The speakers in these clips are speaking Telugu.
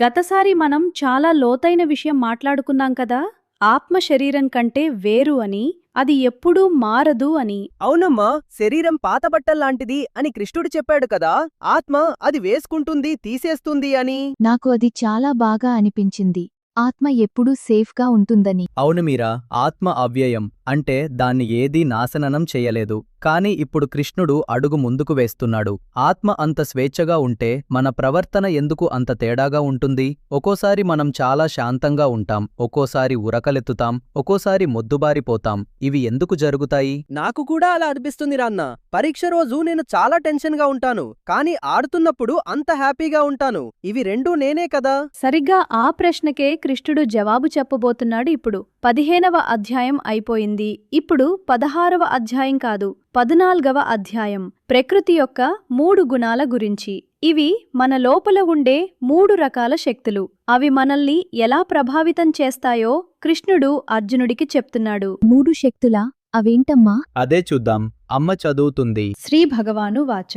గతసారి మనం చాలా లోతైన విషయం మాట్లాడుకున్నాం కదా, ఆత్మ శరీరం కంటే వేరు అని, అది ఎప్పుడూ మారదు అని. అవునమ్మా, శరీరం పాతబట్టల్లాంటిది అని కృష్ణుడు చెప్పాడు కదా. ఆత్మ అది వేసుకుంటుంది, తీసేస్తుంది అని. నాకు అది చాలా బాగా అనిపించింది. ఆత్మ ఎప్పుడూ సేఫ్గా ఉంటుందని. అవును మీరా, ఆత్మ అవ్యయం అంటే దాన్ని ఏదీ నాశననం చెయ్యలేదు. కాని ఇప్పుడు కృష్ణుడు అడుగు ముందుకు వేస్తున్నాడు. ఆత్మ అంత స్వేచ్ఛగా ఉంటే మన ప్రవర్తన ఎందుకు అంత తేడాగా ఉంటుంది? ఒక్కోసారి మనం చాలా శాంతంగా ఉంటాం, ఒక్కోసారి ఉరకలెత్తుతాం, ఒక్కోసారి మొద్దుబారిపోతాం. ఇవి ఎందుకు జరుగుతాయి? నాకు కూడా అలా అనిపిస్తుంది రాన్న. పరీక్ష రోజు నేను చాలా టెన్షన్ గా ఉంటాను, కానీ ఆడుతున్నప్పుడు అంత హ్యాపీగా ఉంటాను. ఇవి రెండూ నేనే కదా. సరిగ్గా ఆ ప్రశ్నకే కృష్ణుడు జవాబు చెప్పబోతున్నాడు ఇప్పుడు. 15వ అధ్యాయం అయిపోయింది. ఇప్పుడు 16వ అధ్యాయం కాదు, 14వ అధ్యాయం. ప్రకృతి యొక్క 3 గుణాల గురించి. ఇవి మన లోపల ఉండే 3 రకాల శక్తులు. అవి మనల్ని ఎలా ప్రభావితం చేస్తాయో కృష్ణుడు అర్జునుడికి చెప్తున్నాడు. 3 శక్తులా? అవేంటమ్మా? అదే చూద్దాం. అమ్మ చదువుతుంది. శ్రీ భగవాను వాచ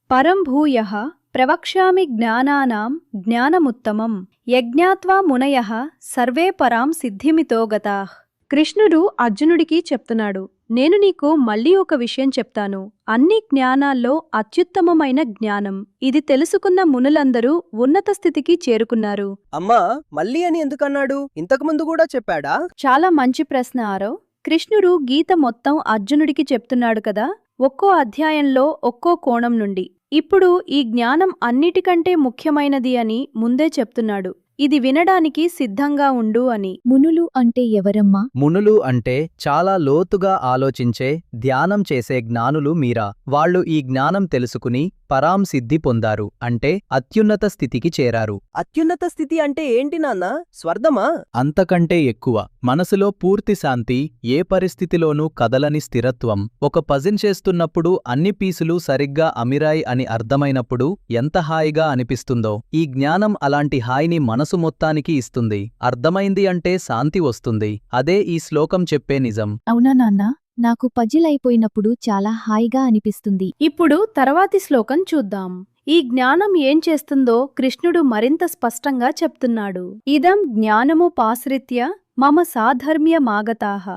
పరం భూయః ప్రవక్ష్యామి జ్ఞానానాం జ్ఞానముత్తమం యజ్ఞాత్వా మునయః సర్వే పరాం సిద్ధిమితో గతాః. కృష్ణుడు అర్జునుడికి చెప్తున్నాడు, నేను నీకు మళ్ళీ ఒక విషయం చెప్తాను. అన్ని జ్ఞానాల్లో అత్యుత్తమమైన జ్ఞానం. ఇది తెలుసుకున్న మునులందరూ ఉన్నత స్థితికి చేరుకున్నారు. అమ్మా, మళ్ళీ అని ఎందుకన్నాడు? ఇంతకుముందు కూడా చెప్పాడా? చాలా మంచి ప్రశ్న ఆరవ్. కృష్ణుడు గీత మొత్తం అర్జునుడికి చెప్తున్నాడు కదా, ఒక్కో అధ్యాయంలో ఒక్కో కోణం నుండి. ఇప్పుడు ఈ జ్ఞానం అన్నిటికంటే ముఖ్యమైనది అని ముందే చెప్తున్నాడు. ఇది వినడానికి సిద్ధంగా ఉండు అని. మునులు అంటే ఎవరమ్మా? మునులు అంటే చాలా లోతుగా ఆలోచించే, ధ్యానం చేసే జ్ఞానులు మీరా. వాళ్ళు ఈ జ్ఞానం తెలుసుకుని పరాం సిద్ధి పొందారు, అంటే అత్యున్నత స్థితికి చేరారు. అత్యున్నత స్థితి అంటే ఏంటి నాన్న? స్వర్గమా? అంతకంటే ఎక్కువ. మనసులో పూర్తి శాంతి, ఏ పరిస్థితిలోనూ కదలని స్థిరత్వం. ఒక పజిల్ చేస్తున్నప్పుడు అన్ని పీసులు సరిగ్గా అమిరాయి అని అర్థమైనప్పుడు ఎంత హాయిగా అనిపిస్తుందో. ఈ జ్ఞానం అలాంటి హాయిని మనసు మొత్తానికి ఇస్తుంది. అర్థమైంది అంటే శాంతి వస్తుంది. అదే ఈ శ్లోకం చెప్పే నిజం. అవునా నాన్నా? నాకు పజిల్ అయిపోయినప్పుడు చాలా హాయిగా అనిపిస్తుంది. ఇప్పుడు తర్వాతి శ్లోకం చూద్దాం. ఈ జ్ఞానం ఏం చేస్తుందో కృష్ణుడు మరింత స్పష్టంగా చెప్తున్నాడు. ఇదం జ్ఞానముపాశ్రిత్య మమ సాధర్మ్యమాగతాః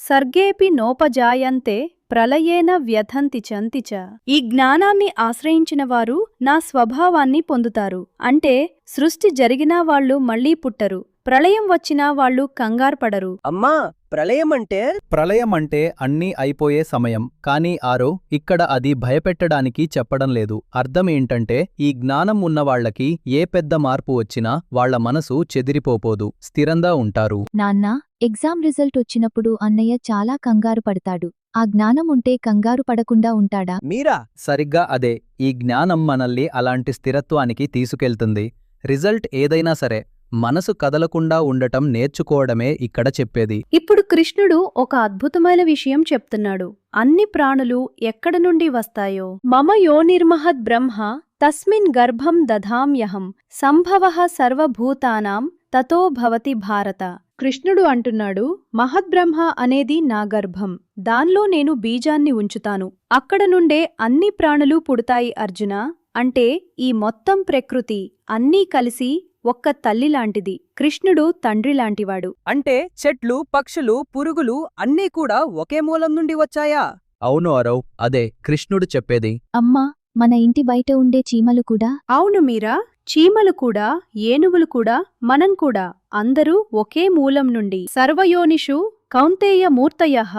సర్గేపి నోపజాయంతే ప్రళయేన వ్యథంతి చంతిచ. ఈ జ్ఞానాన్ని ఆశ్రయించిన వారు నా స్వభావాన్ని పొందుతారు. అంటే సృష్టి జరిగినా వాళ్లు మళ్లీ పుట్టరు, ప్రళయం వచ్చినా వాళ్లు కంగార్పడరు. అమ్మా, ప్రళయం అంటే? ప్రళయం అంటే అన్నీ అయిపోయే సమయం. కానీ ఆరో, ఇక్కడ అది భయపెట్టడానికి చెప్పడం లేదు. అర్థం ఏంటంటే, ఈ జ్ఞానం ఉన్నవాళ్లకి ఏ పెద్ద మార్పు వచ్చినా వాళ్ల మనసు చెదిరిపోపోదు, స్థిరంగా ఉంటారు. నాన్నా, ఎగ్జామ్ రిజల్ట్ వచ్చినప్పుడు అన్నయ్య చాలా కంగారు పడతాడు. ఆ జ్ఞానం ఉంటే కంగారు పడకుండా ఉంటాడా? మీరా? సరిగ్గా అదే. ఈ జ్ఞానం మనల్ని అలాంటి స్థిరత్వానికి తీసుకెళ్తుంది. రిజల్ట్ ఏదైనా సరే మనసు కదలకుండా ఉండటం నేర్చుకోవడమే ఇక్కడ చెప్పేది. ఇప్పుడు కృష్ణుడు ఒక అద్భుతమైన విషయం చెప్తున్నాడు. అన్ని ప్రాణులు ఎక్కడ నుండి వస్తాయో. మమ యోనిర్మహద్ బ్రహ్మ తస్మిన్ గర్భం దధామ్యహం సంభవః సర్వభూతానాం తతో భవతి భారత. కృష్ణుడు అంటున్నాడు, మహద్బ్రహ్మ అనేది నా గర్భం, దాన్లో నేను బీజాన్ని ఉంచుతాను, అక్కడ నుండే అన్ని ప్రాణులు పుడతాయి అర్జున. అంటే ఈ మొత్తం ప్రకృతి అన్నీ కలిసి ఒక్క తల్లిలాంటిది. కృష్ణుడు తండ్రిలాంటివాడు. అంటే చెట్లు, పక్షులు, పురుగులు అన్నీ కూడా ఒకే మూలం నుండి వచ్చాయా? అవును అరవ్, అదే కృష్ణుడు చెప్పేది. అమ్మా, మన ఇంటి బయట ఉండే చీమలు కూడా? అవును మీరా, చీమలు కూడా, ఏనుగులు కూడా, మనం కూడా, అందరూ ఒకే మూలం నుండి. సర్వయోనిషు కౌంతేయ మూర్తయః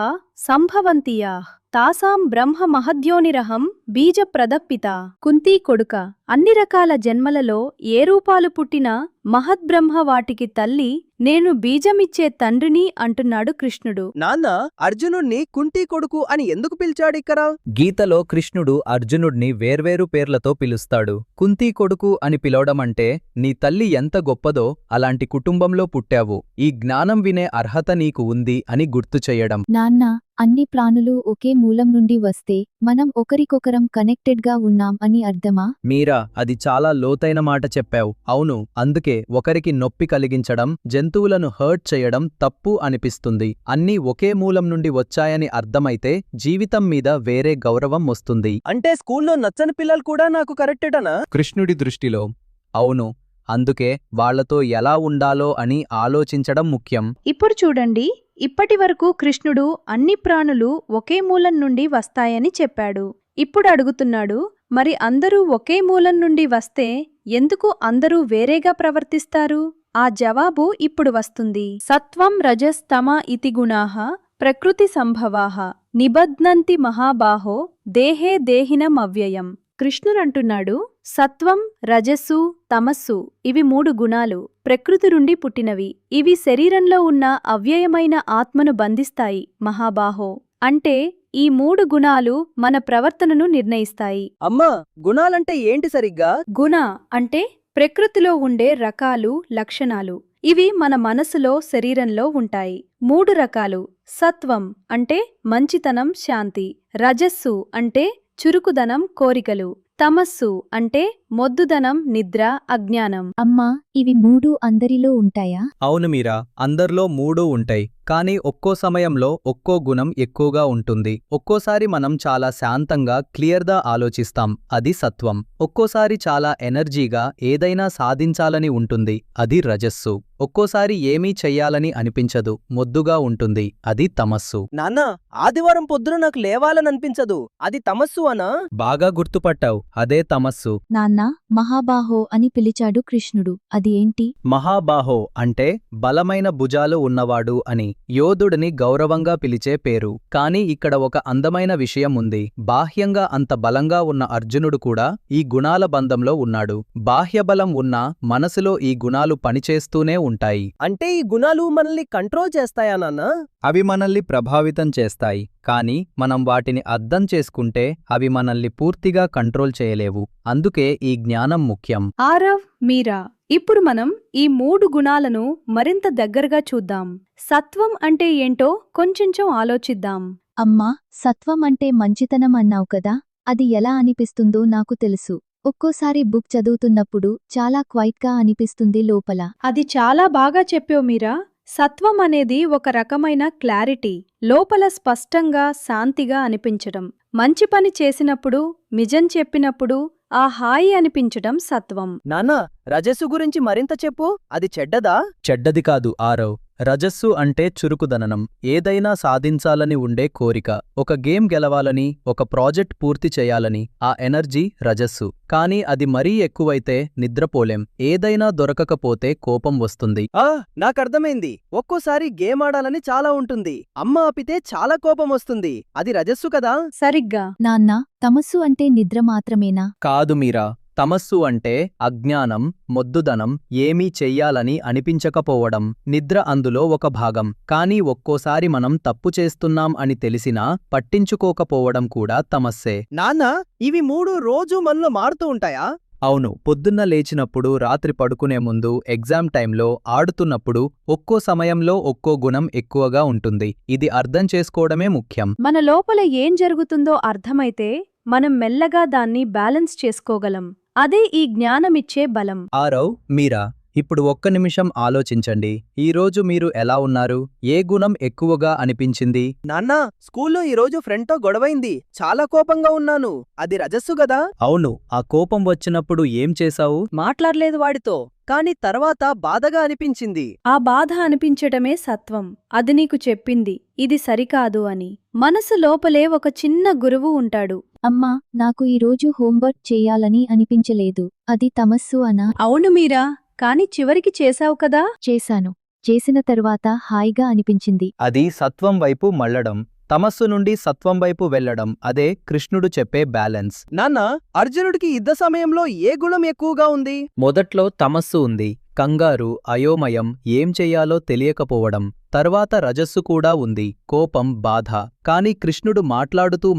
సంభవంతియాః తాసాం బ్రహ్మ మహద్యోనిరహం బీజప్రదపిత. కుంతీ కొడుక, అన్ని రకాల జన్మలలో ఏ రూపాలు పుట్టినా మహద్బ్రహ్మ వాటికి తల్లి, నేను బీజమిచ్చే తండ్రిని అంటున్నాడు కృష్ణుడు. నాన్న, అర్జునుణ్ణి కుంతీ కొడుకు అని ఎందుకు పిలిచాడిక్కడ? గీతలో కృష్ణుడు అర్జునుడ్ని వేర్వేరు పేర్లతో పిలుస్తాడు. కుంతీ కొడుకు అని పిలవడమంటే నీ తల్లి ఎంత గొప్పదో అలాంటి కుటుంబంలో పుట్టావు, ఈ జ్ఞానం వినే అర్హత నీకు ఉంది అని గుర్తు చెయ్యడం. నాన్నా, అన్ని ప్రాణులు ఒకే మూలం నుండి వస్తే మనం ఒకరికొకరం కనెక్టెడ్గా ఉన్నాం అని అర్థమా? మీరా, అది చాలా లోతైన మాట చెప్పావు. అవును, అందుకే ఒకరికి నొప్పి కలిగించడం, జంతువులను హర్ట్ చేయడం తప్పు అనిపిస్తుంది. అన్నీ ఒకే మూలం నుండి వచ్చాయని అర్థమైతే జీవితం మీద వేరే గౌరవం వస్తుంది. అంటే స్కూల్లో నచ్చని పిల్లలు కూడా నాకు కరెక్టేటనా? కృష్ణుడి దృష్టిలో అవును. అందుకే వాళ్లతో ఎలా ఉండాలో అని ఆలోచించడం ముఖ్యం. ఇప్పుడు చూడండి, ఇప్పటివరకు కృష్ణుడు అన్ని ప్రాణులు ఒకే మూలం నుండి వస్తాయని చెప్పాడు. ఇప్పుడు అడుగుతున్నాడు, మరి అందరూ ఒకే మూలం నుండి వస్తే ఎందుకు అందరూ వేరేగా ప్రవర్తిస్తారు? ఆ జవాబు ఇప్పుడు వస్తుంది. సత్వం రజస్తమ ఇతి గుణాః ప్రకృతి సంభవాః నిబధ్నంతి మహాబాహో దేహే దేహినమవ్యయం. కృష్ణుడంటున్నాడు, సత్వం, రజస్సు, తమస్సు ఇవి 3 గుణాలు ప్రకృతి నుండి పుట్టినవి. ఇవి శరీరంలో ఉన్న అవ్యయమైన ఆత్మను బంధిస్తాయి మహాబాహో. అంటే ఈ 3 గుణాలు మన ప్రవర్తనను నిర్ణయిస్తాయి. అమ్మా, గుణాలంటే ఏంటి సరిగ్గా? గుణ అంటే ప్రకృతిలో ఉండే రకాలు, లక్షణాలు. ఇవి మన మనసులో, శరీరంలో ఉంటాయి. 3 రకాలు. సత్వం అంటే మంచితనం, శాంతి. రజస్సు అంటే చురుకుదనం, కోరికలు. తమస్సు అంటే మొద్దుదనం, నిద్ర, అజ్ఞానం. అమ్మా, ఇవి 3 అందరిలో ఉంటాయా? అవును మీరా, అందర్లో 3 ఉంటాయి. కానీ ఒక్కో సమయంలో ఒక్కో గుణం ఎక్కువగా ఉంటుంది. ఒక్కోసారి మనం చాలా శాంతంగా, క్లియర్గా ఆలోచిస్తాం, అది సత్వం. ఒక్కోసారి చాలా ఎనర్జీగా ఏదైనా సాధించాలని ఉంటుంది, అది రజస్సు. ఒక్కోసారి ఏమీ చెయ్యాలని అనిపించదు, మొద్దుగా ఉంటుంది, అది తమస్సు. నాన్న, ఆదివారం పొద్దున నాకు లేవాలననిపించదు, అది తమస్సు అనా? బాగా గుర్తుపట్టావు, అదే తమస్సు. నాన్న, మహాబాహో అని పిలిచాడు కృష్ణుడు. అది ఏంటి? మహాబాహో అంటే బలమైన భుజాలు ఉన్నవాడు అని యోధుడిని గౌరవంగా పిలిచే పేరు. కాని ఇక్కడ ఒక అందమైన విషయం ఉంది. బాహ్యంగా అంత బలంగా ఉన్న అర్జునుడు కూడా ఈ గుణాల బంధంలో ఉన్నాడు. బాహ్యబలం ఉన్నా మనసులో ఈ గుణాలు పనిచేస్తూనే ఉంటాయి. అంటే ఈ గుణాలు మనల్ని కంట్రోల్ చేస్తాయా నాన్న? అవి మనల్ని ప్రభావితం చేస్తాయి, కాని మనం వాటిని అర్థం చేసుకుంటే అవి మనల్ని పూర్తిగా కంట్రోల్ చేయలేవు. అందుకే ఈ జ్ఞానం ముఖ్యం. ఆరవ్, మీరా, ఇప్పుడు మనం ఈ 3 గుణాలను మరింత దగ్గరగా చూద్దాం. సత్వం అంటే ఏంటో కొంచెం ఆలోచిద్దాం. అమ్మా, సత్వం అంటే మంచితనం అన్నావు కదా, అది ఎలా అనిపిస్తుందో నాకు తెలుసు. ఒక్కోసారి బుక్ చదువుతున్నప్పుడు చాలా క్వైట్గా అనిపిస్తుంది లోపల. అది చాలా బాగా చెప్పావు మీరా. సత్వం అనేది ఒక రకమైన క్లారిటీ, లోపల స్పష్టంగా, శాంతిగా అనిపించడం. మంచి పని చేసినప్పుడు, నిజం చెప్పినప్పుడు ఆ హాయి అనిపించడం సత్వం. నాన్నా, రజస్సు గురించి మరింత చెప్పు, అది చెడ్డదా? చెడ్డది కాదు ఆరవ్. రజస్సు అంటే చురుకుదనం, ఏదైనా సాధించాలని ఉండే కోరిక. ఒక గేమ్ గెలవాలని, ఒక ప్రాజెక్ట్ పూర్తి చేయాలని, ఆ ఎనర్జీ రజస్సు. కానీ అది మరీ ఎక్కువైతే నిద్రపోలేం, ఏదైనా దొరకకపోతే కోపం వస్తుంది. నాకర్థమైంది. ఒక్కోసారి గేమ్ ఆడాలని చాలా ఉంటుంది, అమ్మ ఆపితే చాలా కోపం వస్తుంది, అది రజస్సు కదా? సరిగ్గా. నాన్నా, తమస్సు అంటే నిద్ర మాత్రమేనా? కాదు మీరా, తమస్సు అంటే అజ్ఞానం, మొద్దుదనం, ఏమీ చెయ్యాలని అనిపించకపోవడం. నిద్ర అందులో ఒక భాగం. కానీ ఒక్కోసారి మనం తప్పు చేస్తున్నాం అని తెలిసినా పట్టించుకోకపోవడం కూడా తమస్సే. నాన్నా, ఇవి 3 రోజూ మనలో మారుతూ ఉంటాయా? అవును, పొద్దున్న లేచినప్పుడు, రాత్రి పడుకునే ముందు, ఎగ్జామ్ టైంలో, ఆడుతున్నప్పుడు ఒక్కో సమయంలో ఒక్కో గుణం ఎక్కువగా ఉంటుంది. ఇది అర్థం చేసుకోవడమే ముఖ్యం. మన లోపల ఏం జరుగుతుందో అర్థమైతే మనం మెల్లగా దాన్ని బ్యాలెన్స్ చేసుకోగలం. అదే ఈ జ్ఞానమిచ్చే బలం. ఆరవ్, మీరా, ఇప్పుడు ఒక్క నిమిషం ఆలోచించండి. ఈరోజు మీరు ఎలా ఉన్నారు? ఏ గుణం ఎక్కువగా అనిపించింది? నాన్నా, స్కూల్లో ఈరోజు ఫ్రెండ్తో గొడవైంది, చాలా కోపంగా ఉన్నాను, అది రజస్సు గదా? అవును, ఆ కోపం వచ్చినప్పుడు ఏం చేశావు? మాట్లాడలేదు వాడితో, కాని తర్వాత బాధగా అనిపించింది. ఆ బాధ అనిపించటమే సత్వం. అది నీకు చెప్పింది ఇది సరికాదు అని. మనసు లోపలే ఒక చిన్న గురువు ఉంటాడు. అమ్మా, నాకు ఈరోజు హోంవర్క్ చేయాలని అనిపించలేదు, అది తమస్సు అనా? అవును మీరా, కాని చివరికి చేశావు కదా. చేశాను. చేసిన తరువాత హాయిగా అనిపించింది. అది సత్వం వైపు మళ్ళడం, తమస్సు నుండి సత్వం వైపు వెళ్లడం. అదే కృష్ణుడు చెప్పే బ్యాలెన్స్. నాన్న, అర్జునుడికి యుద్ధ సమయంలో ఏ గుణం ఎక్కువగా ఉంది? మొదట్లో తమస్సు ఉంది, కంగారు, అయోమయం, ఏం చెయ్యాలో తెలియకపోవడం. తర్వాత రజస్సు కూడా ఉంది, కోపం, బాధ. కాని కృష్ణుడు మాట్లాడుతూ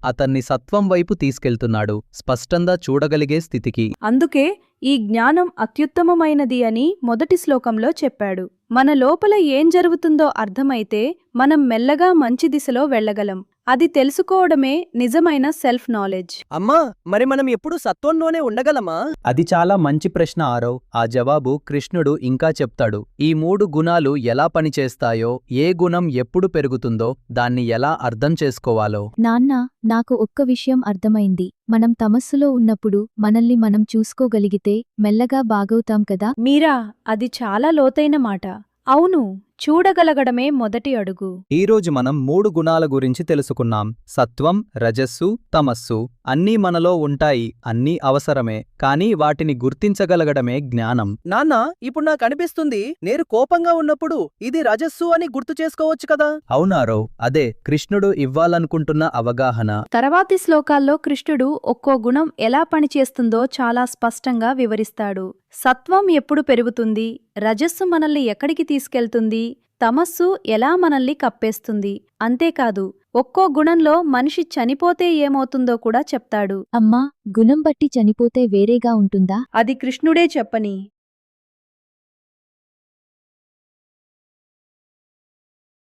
అతన్ని సత్వం వైపు తీసుకెళ్తున్నాడు, స్పష్టంగా చూడగలిగే స్థితికి. అందుకే ఈ జ్ఞానం అత్యుత్తమమైనది అని మొదటి శ్లోకంలో చెప్పాడు. మన లోపల ఏం జరుగుతుందో అర్థమైతే మనం మెల్లగా మంచి దిశలో వెళ్ళగలం. అది తెలుసుకోవడమే నిజమైన సెల్ఫ్ నాలెడ్జ్. అమ్మా, మరి మనం ఎప్పుడు సత్వంలోనే ఉండగలమా? అది చాలా మంచి ప్రశ్న ఆరవ్. ఆ జవాబు కృష్ణుడు ఇంకా చెప్తాడు. ఈ 3 గుణాలు ఎలా పనిచేస్తాయో, ఏ గుణం ఎప్పుడు పెరుగుతుందో, దాన్ని ఎలా అర్థం చేసుకోవాలో. నాన్నా, నాకు ఒక్క విషయం అర్థమైంది. మనం తమస్సులో ఉన్నప్పుడు మనల్ని మనం చూసుకోగలిగితే మెల్లగా బాగవుతాం కదా. మీరా, అది చాలా లోతైన మాట. అవును, చూడగలగడమే మొదటి అడుగు. ఈరోజు మనం 3 గుణాల గురించి తెలుసుకున్నాం. సత్వం, రజస్సు, తమస్సు. అన్నీ మనలో ఉంటాయి, అన్నీ అవసరమే. కానీ వాటిని గుర్తించగలగడమే జ్ఞానం. నాన్న, ఇప్పుడు నాకు అనిపిస్తుంది నేను కోపంగా ఉన్నప్పుడు ఇది రజస్సు అని గుర్తు చేసుకోవచ్చు కదా. అవునారవ్, అదే కృష్ణుడు ఇవ్వాలనుకుంటున్న అవగాహన. తర్వాతి శ్లోకాల్లో కృష్ణుడు ఒక్కో గుణం ఎలా పనిచేస్తుందో చాలా స్పష్టంగా వివరిస్తాడు. సత్వం ఎప్పుడు పెరుగుతుంది, రజస్సు మనల్ని ఎక్కడికి తీసుకెళ్తుంది, తమస్సు ఎలా మనల్ని కప్పేస్తుంది. అంతేకాదు, ఒక్కో గుణంలో మనిషి చనిపోతే ఏమవుతుందో కూడా చెప్తాడు. అమ్మా, గుణం బట్టి చనిపోతే వేరేగా ఉంటుందా? అది కృష్ణుడే చెప్పని.